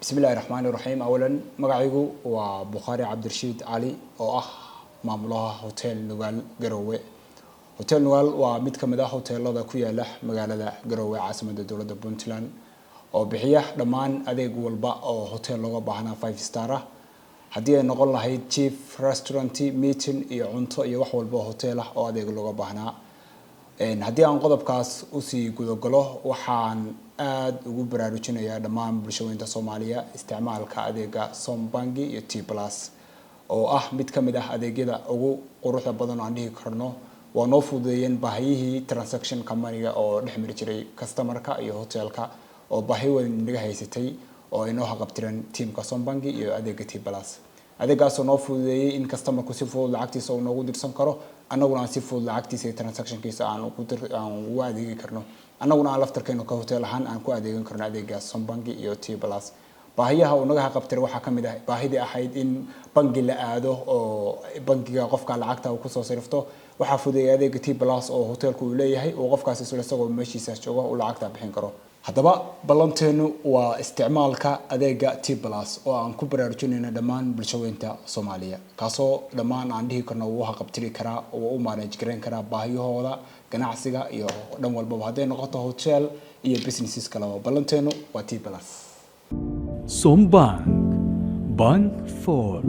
بسم الله الرحمن الرحيم أولا مقعيقو وبخاري عبد الرشيد علي أو مامولها هوتيل نوغال قروي هوتيل نوغال وميد كمدا هوتيل لدا كويا له مقالة قروي عاصمة دولة بونتلاند أو بحيح دمان أديق والبا أو هوتيل لغا باهنا 5 ستارة هدي نقول لهي تشيف ريستورانتي ميتين iyo cunto iyo wax walba hotel ah oo adeeg looga baahnaa hadii aan qodobkaas u sii gudagalo waxaan aad ugu baraarujinayaa dhammaan bulshooyinka Soomaaliya isticmaalka adeega Sombangi iyo T+ oo mid kamid ah adeegyada ugu quruxda badan oo aan dhihi karno waa noo fududeeyeen baahiyihii transaction company-ga oo dhexmari jiray customer-ka iyo hotelka oo baahi weyn naga haysatay oo inoo haqabtiran teamka Sombangi iyo adeega T+ adeegaas oo noo fududeeyay in customer-ku si fudud lacagtiisa uu noogu dirsan karo annaguna si fudud lacagtiisa transaction-kiisa aan ugu adeegi karno annaguna aan laftarkeena ka hotel ahaan aan ku adeegan karno adeegaas Sombangi iyo T+ baahiyaha uu naga haqabtiray waxa kamid ah baahidii ahayd in bangi la aado oo bangiga qofka lacagta uu ku soo sarifto waxa fududeeyay adeega T+ oo hotelku uu leeyahay oo qofkaas isagoo meeshiisa jooga uu lacagta bixin karo haddaba ballanteenu waa isticmaalka adeega T+ oo aan ku baraarujinayna dhammaan bulshooyinka Soomaaliya kaasoo dhammaan aan dhihi karno uu haqabtiri kara oo u manage gareyn kara baahiyahooda ganacsiga iyo dhan walba haday noqoto hotel iyo businesses kale ballanteenu waa T+ Sombank Bank for